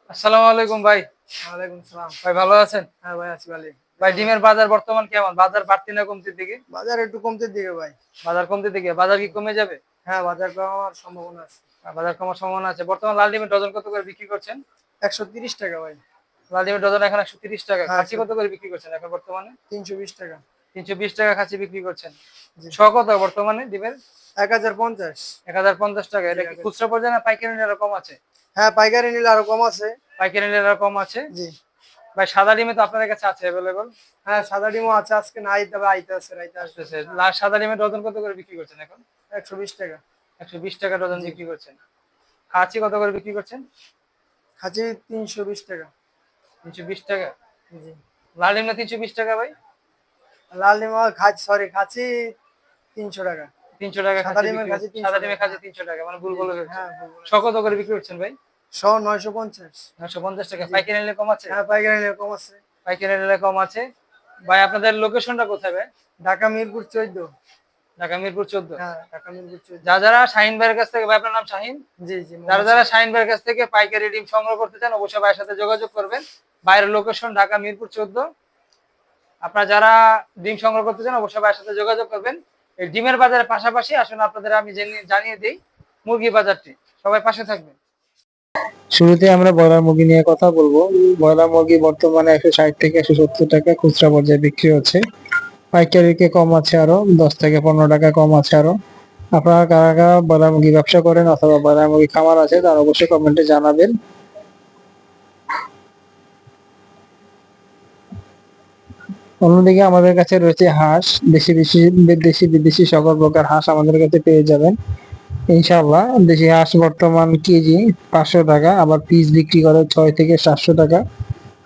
আসসালামু আলাইকুম ভাই। ওয়ালাইকুম সালাম। ভাই ভালো আছেন? হ্যাঁ ভাই, আছি ভালোই। ভাই ডিমের বাজার বর্তমান কেমন? বাজার বাড়তি না কমতির দিকে? বাজার একটু কমতির দিকে ভাই। বাজার কমতির দিকে। বাজার কি কমে যাবে? হ্যাঁ, বাজার কমার সম্ভাবনা আছে। বাজার কমার সম্ভাবনা আছে। বর্তমান লাল ডিমের ডজন কত করে বিক্রি করছেন? ৳১৩০ ভাই। লাল ডিমের ডজন এখন ৳১৩০। হ্যাঁ, খাসি কত করে বিক্রি করছেন এখন বর্তমানে? ৳৩২০। ৳৩২০ খাসি বিক্রি করছেন। জি। শ কত বর্তমানে ডিমের? ৳১০৫০। ৳১০৫০। জি, এটা কি খুচরা পর্যায়ে না পাইকারি নিলে আরো কম আছে? হ্যাঁ, পাইকারি নিলে আরো কম আছে। পাইকারি নিলে আরো কম আছে। জি। ভাই সাদা ডিমে তো আপনাদের কাছে আছে এভেলেবল। হ্যাঁ, সাদা ডিমও আছে, আজকে নাই, তবে আইতাছে, রাইতে আসবে। আসতেছে। সাদা ডিমের ডজন কত করে বিক্রি করছেন এখন? ৳১২০। ৳১২০ ডজন জি। বিক্রি করছেন। খাসি কত করে বিক্রি করছেন? খাসি ৳৩২০। ৳৩২০। জি। লাল ডিম না ৳৩20 ভাই? লাল ডিম খাসি ৳৩০০। ৳300 সাদা খাসি ডিমের বিক্রি খাসি করছেন। সাদা ডিমের ৳৩০০। খাসি হ্যাঁ। ৳300 মানে ভুল জি, বলে জি। ফেলছেন। হ্যাঁ, ভুল বলেছি। কত করে বিক্রি করছেন ভাই? ৳৯৫০। ৳950 জি। পাইকারি নিলে কম আছে? হ্যাঁ, পাইকারি নিলে কম আছে। পাইকারি নিলে কম আছে। ভাই আপনাদের লোকেশনটা কোথায় ভাই? ঢাকা মিরপুর ১৪। ঢাকা মিরপুর ১৪। হ্যাঁ, ঢাকা মিরপুর ১৪। যারা শাহিন ভাইয়ের কাছ থেকে ভাই আপনার নাম শাহিন? জি, জি। যারা শাহিন ভাইয়ের কাছ থেকে পাইকারি ডিম সংগ্রহ করতে চান অবশ্যই ভাইয়ের সাথে যোগাযোগ করবেন। ভাইয়ের লোকেশন ঢাকা মিরপুর ১৪। আপনারা যারা ডিম সংগ্রহ করতে চান অবশ্যই ভাইয়ের সাথে যোগাযোগ করবেন। এই ডিমের বাজারের পাশাপাশি আসলে আপনাদের আমি জানিয়ে দেই মুরগি বাজারটি। সবাই পাশে থাকবেন। শুরুতে আমরা ব্রয়লার মুরগি নিয়ে কথা বলবো। ব্রয়লার মুরগি বর্তমানে ১৬০ থেকে ১৭০ টাকা খুচরা পর্যায়ে বিক্রি হচ্ছে। পাইকারিতে কম আছে, আরো ১০ থেকে ১৫ টাকা কম আছে আরো। আপনারা কারা কারা ব্রয়লার মুরগি ব্যবসা করেন অথবা ব্রয়লার মুরগি খামার আছে তারা অবশ্যই কমেন্টে জানাবেন। অন্যদিকে আমাদের কাছে রয়েছে হাঁস, দেশি বিদেশি সকল প্রকার হাঁস আমাদের কাছে পেয়ে যাবেন ইনশাআল্লাহ। দেশি হাঁস বর্তমান কেজি ৫০০ টাকা, আবার পিস বিক্রি করে ৬ থেকে ৭০০ টাকা।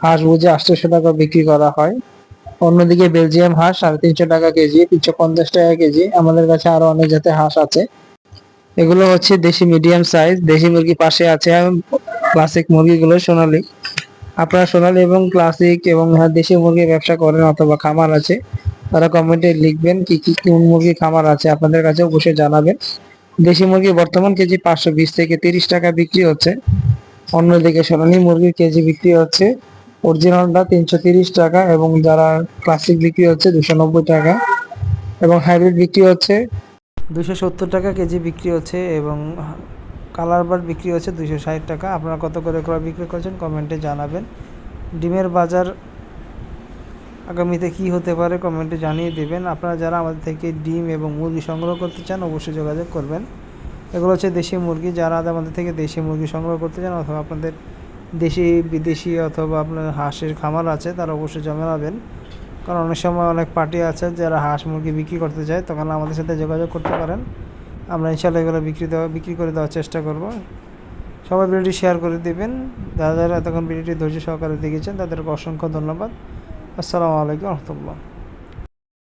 হাঁস বুঝে ৮০০ টাকা বিক্রি করা হয়। অন্যদিকে বেলজিয়াম হাঁস ৩৫০ টাকা কেজি, ৩৫০ টাকা কেজি। আমাদের কাছে আরো অনেক জাতের হাঁস আছে। এগুলো হচ্ছে দেশি মিডিয়াম সাইজ। দেশি মুরগি পাশে আছে ক্লাসিক মুরগিগুলো সোনালী। আপনারা সোনালী এবং ক্লাসিক এবং দেশি মুরগির ব্যবসা করেন অথবা খামার আছে তারা কমেন্টে লিখবেন কি কি কোন মুরগি খামার আছে আপনাদের কাছে অবশ্যই জানাবেন। দেশি মুরগি বর্তমান কেজি ৫২০ থেকে ৩০ টাকা বিক্রি হচ্ছে। অন্যদিকে সোনালী মুরগির কেজি বিক্রি হচ্ছে অরিজিনালটা ৩৩০ টাকা এবং যারা ক্লাসিক বিক্রি হচ্ছে ২৯০ টাকা এবং হাইব্রিড বিক্রি হচ্ছে ২৭০ টাকা কেজি বিক্রি হচ্ছে এবং কালার বার্ড বিক্রি হচ্ছে ২৬০ টাকা। আপনারা কত করে ক্রয় বিক্রি করছেন কমেন্টে জানাবেন। ডিমের বাজার আগামীতে কি হতে পারে কমেন্টে জানিয়ে দেবেন। আপনারা যারা আমাদের থেকে ডিম এবং মুরগি সংগ্রহ করতে চান অবশ্যই যোগাযোগ করবেন। এগুলো হচ্ছে দেশি মুরগি। যারা আমাদের থেকে দেশি মুরগি সংগ্রহ করতে চান অথবা আপনাদের দেশি বিদেশি অথবা আপনার হাঁসের খামার আছে তারা অবশ্যই জানাবেন। কারণ অনেক সময় অনেক পার্টি আছে যারা হাঁস মুরগি বিক্রি করতে চায়, তখন আমাদের সাথে যোগাযোগ করতে পারেন। আমরা ইনশাআল্লাহ এগুলো বিক্রি করে দেওয়ার চেষ্টা করব। সবাই ভিডিওটি শেয়ার করে দিবেন। যারা যারা এতক্ষণ ভিডিওটি ধৈর্য সহকারে দেখেছেন তাদেরকে অসংখ্য ধন্যবাদ। আসসালামু আলাইকুম রহমতুল্লাহ।